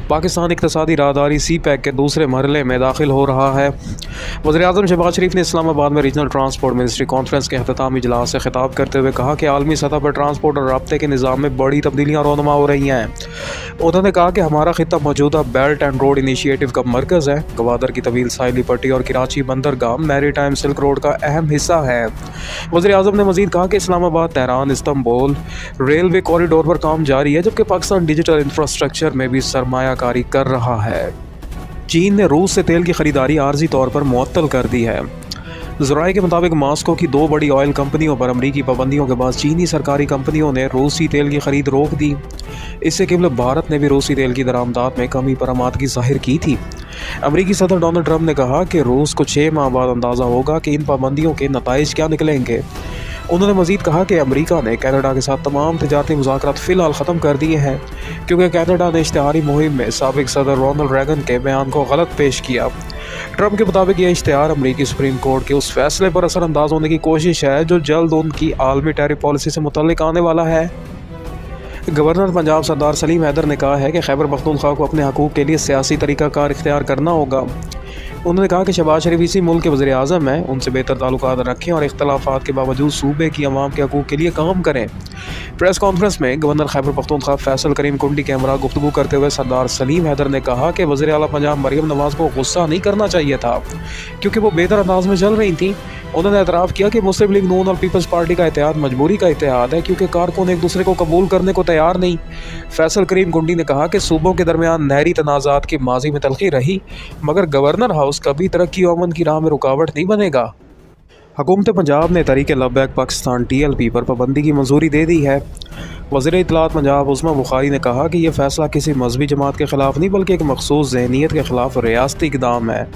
पाकिस्तान इक़्तिसादी राहदारी सी pack के दूसरे मरहले में दाखिल हो रहा है। वज़ीर-ए-आज़म शहबाज शरीफ ने इस्लामाबाद में रीजनल ट्रांसपोर्ट मिनिस्ट्री कॉन्फ्रेंस के अख्तामी इजलास से खिताब करते हुए कहा कि आलमी सतह पर ट्रांसपोर्ट और राब्ते के निज़ाम में बड़ी तब्दीलियाँ रोनुमा हो रही हैं। उन्होंने कहा कि हमारा खित्ता मौजूदा बेल्ट एंड रोड इनिशिएटिव का मरकज़ है। गवादर की तवील साहिली पट्टी और कराची बंदरगाह मैरी टाइम सिल्क रोड का अहम हिस्सा है। वज़ीर-ए-आज़म ने मज़ीद कहा कि Islamabad, Tehran, Istanbul railway corridor पर काम जारी है, जबकि पाकिस्तान डिजिटल इंफ्रास्ट्रक्चर में भी सरमायाकारी कर रहा है। चीन ने रूस से तेल की खरीदारी आर्जी तौर पर मुअत्तल कर दी है। ज़राए के मुताबिक मॉस्को की दो बड़ी ऑयल कंपनियों पर अमरीकी पाबंदियों के बाद चीनी सरकारी कंपनियों ने रूसी तेल की खरीद रोक दी। इससे केवल भारत ने भी रूसी तेल की दरामदात में कमी पर आमादगी जाहिर की थी। अमरीकी सदर डोनाल्ड ट्रंप ने कहा कि रूस को 6 माह बाद अंदाज़ा होगा कि इन पाबंदियों के नताइज क्या निकलेंगे। उन्होंने मज़ीद कहा कि अमेरिका ने कनाडा के साथ तमाम तिजारती मुज़ाकरात फ़िलहाल ख़त्म कर दिए हैं, क्योंकि कनाडा ने इश्तिहारी मुहिम में साबिक़ सदर रोनाल्ड रेगन के बयान को गलत पेश किया। ट्रंप के मुताबिक यह इश्तिहार अमरीकी सुप्रीम कोर्ट के उस फैसले पर असरअंदाज होने की कोशिश है जो जल्द उनकी आलमी टैरिफ पॉलिसी से मुतल्लिक आने वाला है। गवर्नर पंजाब सरदार सलीम हैदर ने कहा है कि खैबर पख्तूनख्वा को अपने हकूक़ के लिए सियासी तरीक़ाकार इख्तियार करना होगा। उन्होंने कहा कि शहबाज शरीफ इसी मुल्क के वज़ीर-ए-आज़म हैं, उनसे बेहतर ताल्लुकात रखें और इख्तलाफात के बावजूद सूबे की अवाम के हकूक़ के लिए काम करें। प्रेस कॉन्फ्रेंस में गवर्नर खैबर पख्तूनख्वा फैसल करीम कुंडी के हमरा गुफ्तगू करते हुए सरदार सलीम हैदर ने कहा कि वज़ीर आला पंजाब मरियम नवाज़ को गुस्सा नहीं करना चाहिए था, क्योंकि वो बेहतर अंदाज में चल रही थी। उन्होंने एतराफ़ किया कि मुस्लिम लीग नून और पीपल्स पार्टी का इत्तेहाद मजबूरी का इत्तेहाद है, क्योंकि कारकुन एक दूसरे को कबूल करने को तैयार नहीं। फैसल करीम कुंडी ने कहा कि सूबों के दरमियान नहरी तनाज़ात की माजी में तलखी रही, मगर गवर्नर हाउस कभी तरक्की और अमन की राह में रुकावट नहीं बनेगा। हुकूमत पंजाब ने तहरीक लब्बैक पाकिस्तान TLP पर पाबंदी की मंजूरी दे दी है। वज़ीर इत्तलात पंजाब उस्मा बुखारी ने कहा कि यह फ़ैसला किसी मजहबी जमात के ख़िलाफ़ नहीं, बल्कि एक मखसूस ज़हनीत के ख़िलाफ़ रियासती इक़दाम है।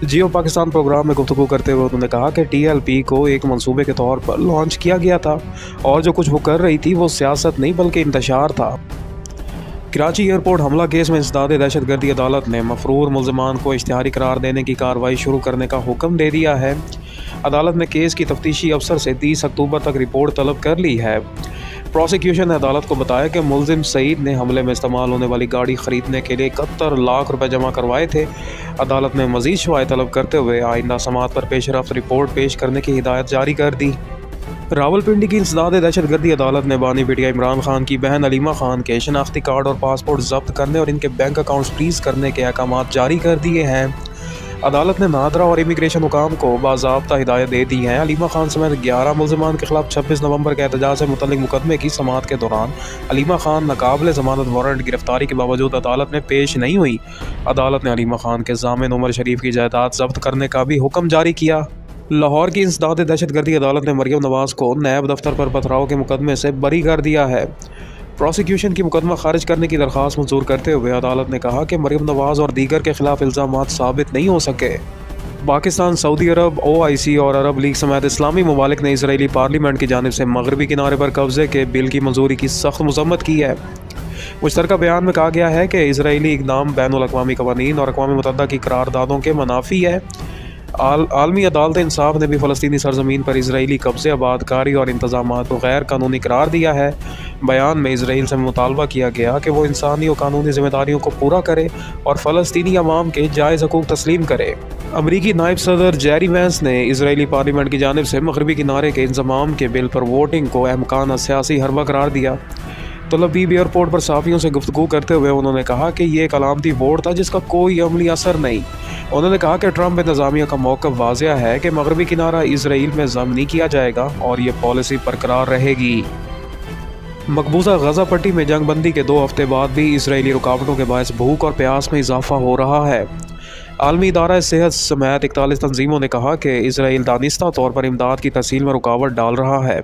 जियो पाकिस्तान प्रोग्राम में गुफ्तगू करते हुए उन्होंने कहा कि TLP को एक मनसूबे के तौर पर लॉन्च किया गया था और जो कुछ वो कर रही थी वो सियासत नहीं बल्कि इंतशार था। कराची एयरपोर्ट हमला केस में इंसदाद दहशतगर्दी अदालत ने मफरूर मुल्ज़िमान को इश्तिहारी करार देने की कार्रवाई शुरू करने का हुक्म दे दिया है। अदालत ने केस की तफ्तीशी अफसर से 30 अक्टूबर तक रिपोर्ट तलब कर ली है। प्रोसिक्यूशन ने अदालत को बताया कि मुल्ज़िम सईद ने हमले में इस्तेमाल होने वाली गाड़ी ख़रीदने के लिए 71 लाख रुपए जमा करवाए थे। अदालत ने मज़ीद शवाहिद तलब करते हुए आइंदा समाअत पर पेशरफ्त रिपोर्ट पेश करने की हिदायत जारी कर दी। रावलपिंडी की इंसदाद दहशतगर्दी अदालत ने बानी बिटिया इमरान खान की बहन अलीमा खान के शनाख्ती कार्ड और पासपोर्ट जब्त करने और इनके बैंक अकाउंट्स फ्रीज करने के अहकाम जारी कर दिए हैं। अदालत ने नादरा और इमिग्रेशन हुकाम को बाज़ाब्ता हिदायत दे दी है। अलीमा खान समेत 11 मुल्ज़िमान के खिलाफ 26 नवंबर के एहतजाज से मुतल्लिक मुकदमे की समाअत के दौरान अलीमा खान नाकाबिल ज़मानत वारंट गिरफ्तारी के बावजूद अदालत में पेश नहीं हुई। अदालत ने अलीमा खान के ज़ामिन उमर शरीफ की जायदाद जब्त करने का भी हुक्म जारी किया। लाहौर की इंसदाद दहशतगर्दी अदालत ने मरियम नवाज़ को नैब दफ्तर पर पथराव के मुकदमे से बरी कर दिया है। प्रोसिक्यूशन की मुकदमा खारिज करने की दरख्वास्त मंजूर करते हुए अदालत ने कहा कि मरियम नवाज़ और दीगर के खिलाफ इल्ज़ामात साबित नहीं हो सके। पाकिस्तान, सऊदी अरब, OIC और अरब लीग समेत इस्लामी ममालिक ने इजरायली पार्लियामेंट की जानिब से मगरबी किनारे पर कब्जे के बिल की मंजूरी की सख्त मज़म्मत की है। मुश्तरका बयान में कहा गया है कि इजरायली इक़दाम बैनुल-अक़वामी क़वानीन और अक़वाम मुत्तहिदा की करारदादों के मुनाफी है। आलमी अदालत इंसाफ ने भी फ़लस्तीनी सरजमीन पर इजरायली कब्ज़े, आबादकारी और इंतज़ामात को गैर कानूनी करार दिया है। बयान में इसराइल से मुतालबा किया गया कि वो इंसानी और कानूनी ज़िम्मेदारियों को पूरा करे और फ़लस्तीनी अवाम के जायज़ हकूक़ तस्लीम करे। अमरीकी नायब सदर जेरी वैंस ने इजरायली पार्लियामेंट की जानिब से मगरबी किनारे के इंज़माम के बिल पर वोटिंग को अहमकान सियासी हरबा करार दिया। तल अवीव एयरपोर्ट पर सहाफ़ियों से गुफ्तगू करते हुए उन्होंने कहा कि ये एक अलामती वोट था जिसका कोई अमली असर नहीं। उन्होंने कहा कि ट्रंप इंतज़ामिया का मौक़िफ़ वाज़िया है कि मगरबी किनारा इसराइल में ज़ब्त नहीं किया जाएगा और ये पॉलिसी बरकरार रहेगी। मकबूजा गज़ा पट्टी में जंगबंदी के 2 हफ्ते बाद भी इसराइली रुकावटों के बायस भूख और प्यास में इजाफा हो रहा है। आलमी इदारा सेहत समेत 41 तंजीमों ने कहा कि इसराइल दानिस्ता तौर पर इमदाद की तहसील में रुकावट डाल रहा है।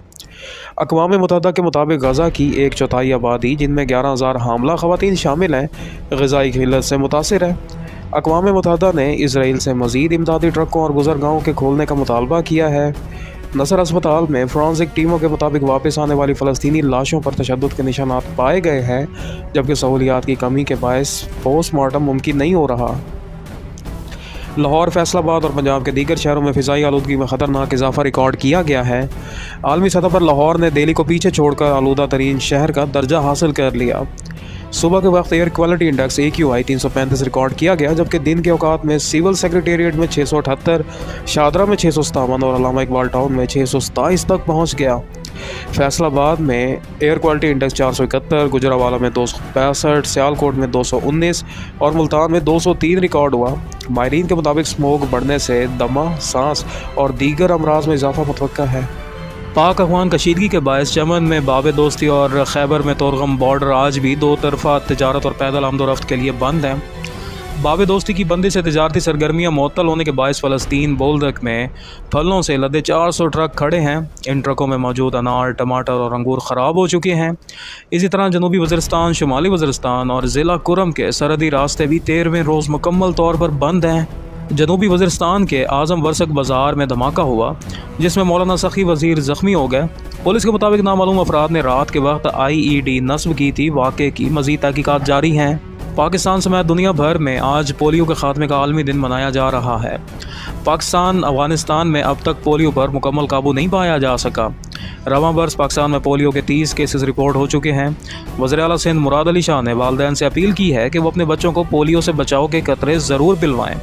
अक़वाम मुत्तहिदा के मुताबिक गज़ा की 1/4 आबादी, जिनमें 11,000 हामला ख़वातीन शामिल हैं, ग़िज़ाई किल्लत से मुतासिर है। अक़वाम मुत्तहिदा ने इसराइल से मज़ीद इमदादी ट्रकों और गुज़रगाहों के खोलने का मुतालबा किया है। नसर अस्पताल में फ़ॉरेंसिक टीमों के मुताबिक वापस आने वाली फ़लस्तीनी लाशों पर तशद्दुद के निशानात पाए गए हैं, जबकि सहूलियात की कमी के बायस पोस्टमार्टम मुमकिन नहीं हो रहा। लाहौर, फैसलाबाद और पंजाब के दीगर शहरों में फ़िज़ाई आलूदगी में ख़तरनाक इजाफा रिकॉर्ड किया गया है। आलमी सतह पर लाहौर ने दिल्ली को पीछे छोड़कर आलूदा तरीन शहर का दर्जा हासिल कर लिया। सुबह के वक्त air quality index AQI 335 record किया गया, जबकि दिन के औकात में सिविल सेक्रेटेरिएट में 678, शादरा में 657 और अल्लामा इकबाल टाउन में 627 तक पहुंच गया। फैसलाबाद में एयर क्वालिटी इंडेक्स 471, गुजरावाला में 265, सियालकोट में 219 और मुल्तान में 203 रिकॉर्ड हुआ। माहिरीन के मुताबिक स्मोक बढ़ने से दमा, सांस और दीगर अमराज में इजाफा मुतवक्का है। पाक अफगान कशीदगी के बायस चमन में बाब दोस्ती और खैबर में तोरगम बॉर्डर आज भी दो तरफा तजारत और पैदल आमदोरफ्त के लिए बंद हैं। बाब दोस्ती की बंदी से तजारती सरगर्मियाँ मुअत्तल होने के बायस फ़लस्तीन बोल्दक में फलों से लदे 400 ट्रक खड़े हैं। इन ट्रकों में मौजूद अनार, टमाटर और अंगूर ख़राब हो चुके हैं। इसी तरह जनूबी वज़ीरिस्तान, शुमाली वज़ीरिस्तान और ज़िला कुरम के सरहदी रास्ते भी 13वें रोज़ मुकम्मल तौर पर बंद हैं। जनूबी वज़ीरिस्तान के आज़म वर्सक बाज़ार में धमाका हुआ, जिसमें मौलाना सखी वज़ीर ज़ख्मी हो गए। पुलिस के मुताबिक नामालूम अफराद ने रात के वक्त IED नस्ब की थी। वाक़े की मज़ीद तहक़ीक़ात जारी हैं। पाकिस्तान समेत दुनिया भर में आज पोलियो के ख़ात्मे का आलमी दिन मनाया जा रहा है। पाकिस्तान अफ़गानिस्तान में अब तक पोलियो पर मुकम्मल काबू नहीं पाया जा सका। रवां बरस पाकिस्तान में पोलियो के 30 केसेस रिपोर्ट हो चुके हैं। वज़ीर आला सिंध मुराद अली शाह ने वालिदैन से अपील की है कि वो अपने बच्चों को पोलियो से बचाव के कतरे ज़रूर पिलवाएं।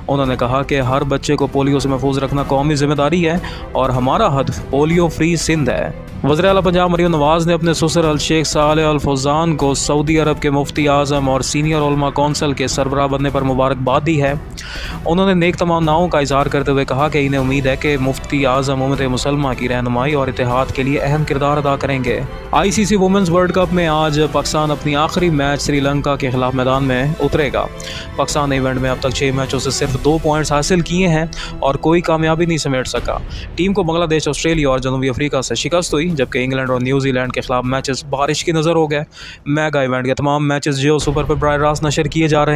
उन्होंने कहा कि हर बच्चे को पोलियो से महफूज रखना कौमी ज़िम्मेदारी है और हमारा हदफ पोलियो फ्री सिंध है। वज़ीर आला पंजाब मरियम नवाज़ ने अपने ससुर अल शेख सालेह अल फौज़ान को सऊदी अरब के मुफ्ती आज़म और सीनियर उलमा कौंसल के सरबराह बनने पर मुबारकबाद दी है। उन्होंने नेक तमन्नाओं का इज़हार करते हुए कहा कि इन्हें उम्मीद है कि मुफ्ती आज़म उम्मत मुसलमा की रहनुमाई और इत्तेहाद के लिए अहम किरदार अदा करेंगे। ICC वुमेंस वर्ल्ड कप में आज पाकिस्तान अपनी आखिरी मैच श्रीलंका के खिलाफ मैदान में उतरेगा। पाकिस्तान ने इवेंट में अब तक 6 मैचों से सिर्फ 2 पॉइंट्स हासिल किए हैं और कोई कामयाबी नहीं समेट सका। टीम को बांग्लादेश, ऑस्ट्रेलिया और जनूबी अफ्रीका से शिकस्त हुई, जबकि इंग्लैंड और न्यूजीलैंड के खिलाफ मैचेस बारिश की नज़र हो गए। मेगा इवेंट के तमाम मैचेस जियो सुपर पर बराह रास्त नशर किए जा रहे हैं।